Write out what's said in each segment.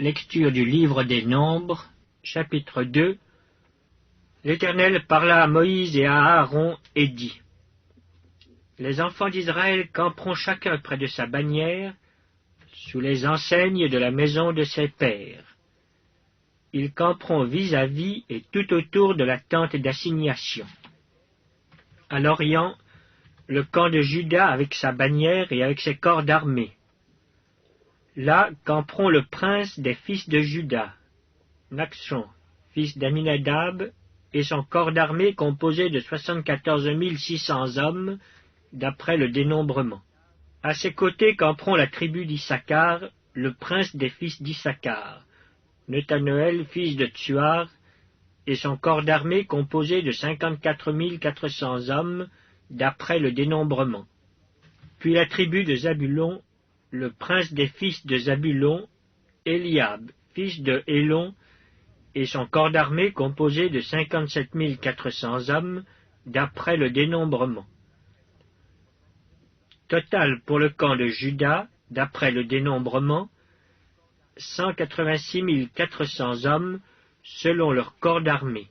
Lecture du livre des Nombres, chapitre 2. L'Éternel parla à Moïse et à Aaron et dit: Les enfants d'Israël camperont chacun près de sa bannière, sous les enseignes de la maison de ses pères. Ils camperont vis-à-vis et tout autour de la tente d'assignation. À l'orient, le camp de Juda avec sa bannière et avec ses corps d'armée. Là camperont le prince des fils de Juda, Naxon, fils d'Aminadab, et son corps d'armée composé de 74 600 hommes, d'après le dénombrement. À ses côtés camperont la tribu d'Issachar, le prince des fils d'Issachar, Netanoël, fils de Tsuar, et son corps d'armée composé de 54 400 hommes, d'après le dénombrement. Puis la tribu de Zabulon, le prince des fils de Zabulon, Eliab, fils de Hélon, et son corps d'armée composé de 57 400 hommes, d'après le dénombrement. Total pour le camp de Juda, d'après le dénombrement, 186 400 hommes, selon leur corps d'armée.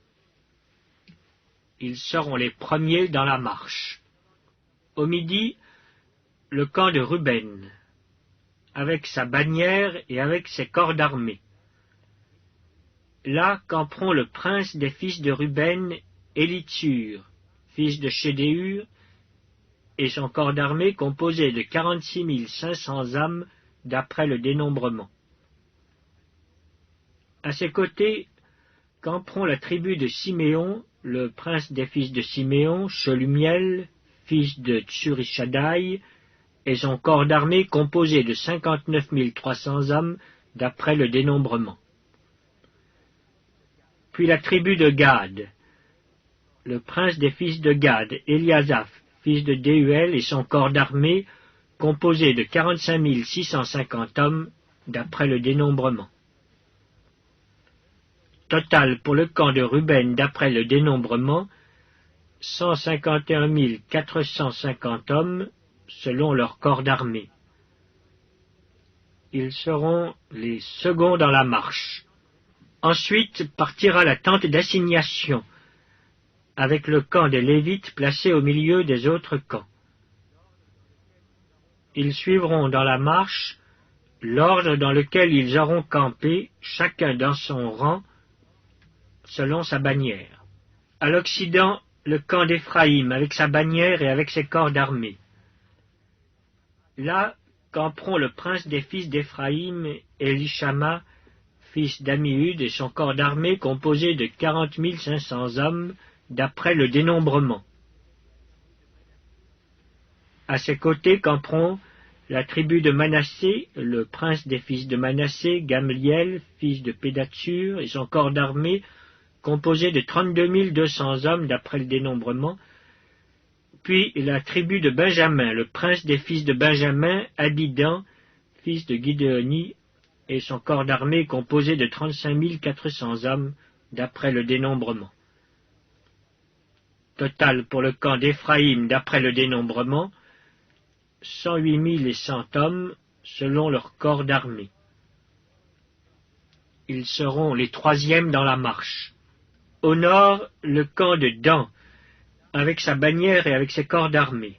Ils seront les premiers dans la marche. Au midi, le camp de Ruben, avec sa bannière et avec ses corps d'armée. Là camperont le prince des fils de Ruben, Élitsur, fils de Chédéur, et son corps d'armée composé de 46 500 âmes, d'après le dénombrement. À ses côtés camperont la tribu de Siméon, le prince des fils de Siméon, Shelumiel, fils de Tsurishaddaï, et son corps d'armée composé de 59 300 hommes, d'après le dénombrement. Puis la tribu de Gad, le prince des fils de Gad, Eliasaph, fils de Déuel, et son corps d'armée, composé de 45 650 hommes, d'après le dénombrement. Total pour le camp de Ruben, d'après le dénombrement, 151 450 hommes, selon leur corps d'armée. Ils seront les seconds dans la marche. Ensuite partira la tente d'assignation, avec le camp des Lévites placé au milieu des autres camps. Ils suivront dans la marche l'ordre dans lequel ils auront campé, chacun dans son rang, selon sa bannière. À l'Occident, le camp d'Éphraïm, avec sa bannière et avec ses corps d'armée. Là camperont le prince des fils d'Éphraïm, Élishama, fils d'Amihud, et son corps d'armée composé de 40 500 hommes, d'après le dénombrement. À ses côtés camperont la tribu de Manassé, le prince des fils de Manassé, Gamliel, fils de Pédatsur, et son corps d'armée composé de 32 200 hommes, d'après le dénombrement. Puis la tribu de Benjamin, le prince des fils de Benjamin, Abidan, fils de Gidéoni, et son corps d'armée composé de 35 400 hommes, d'après le dénombrement. Total pour le camp d'Éphraïm, d'après le dénombrement, 108 100 hommes, selon leur corps d'armée. Ils seront les troisièmes dans la marche. Au nord, le camp de Dan, avec sa bannière et avec ses corps d'armée.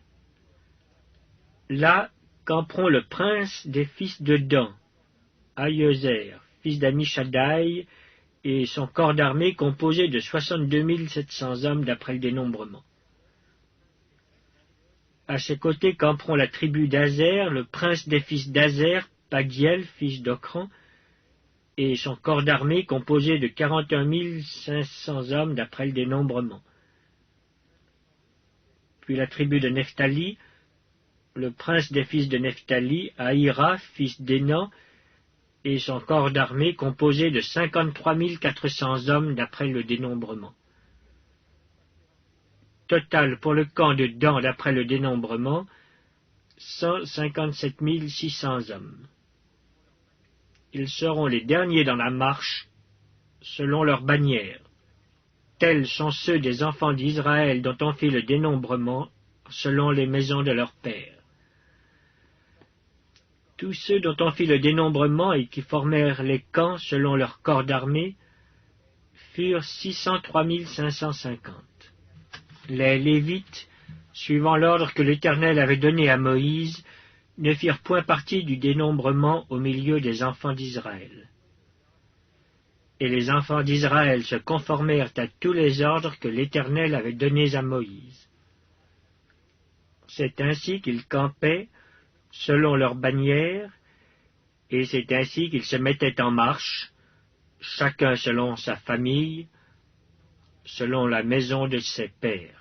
Là camperont le prince des fils de Dan, Aïezer, fils d'Amishaddaï, et son corps d'armée composé de 62 700 hommes, d'après le dénombrement. À ses côtés camperont la tribu d'Azer, le prince des fils d'Azer, Pagiel, fils d'Ocran, et son corps d'armée composé de 41 500 hommes, d'après le dénombrement. Puis la tribu de Nephtali, le prince des fils de Nephtali, Aïra, fils d'Énan, et son corps d'armée composé de 53 400 hommes, d'après le dénombrement. Total pour le camp de Dan, d'après le dénombrement, 157 600 hommes. Ils seront les derniers dans la marche, selon leur bannière. Tels sont ceux des enfants d'Israël dont on fit le dénombrement, selon les maisons de leurs pères. Tous ceux dont on fit le dénombrement et qui formèrent les camps selon leur corps d'armée furent 603 550. Les Lévites, suivant l'ordre que l'Éternel avait donné à Moïse, ne firent point partie du dénombrement au milieu des enfants d'Israël. Et les enfants d'Israël se conformèrent à tous les ordres que l'Éternel avait donnés à Moïse. C'est ainsi qu'ils campaient selon leurs bannières, et c'est ainsi qu'ils se mettaient en marche, chacun selon sa famille, selon la maison de ses pères.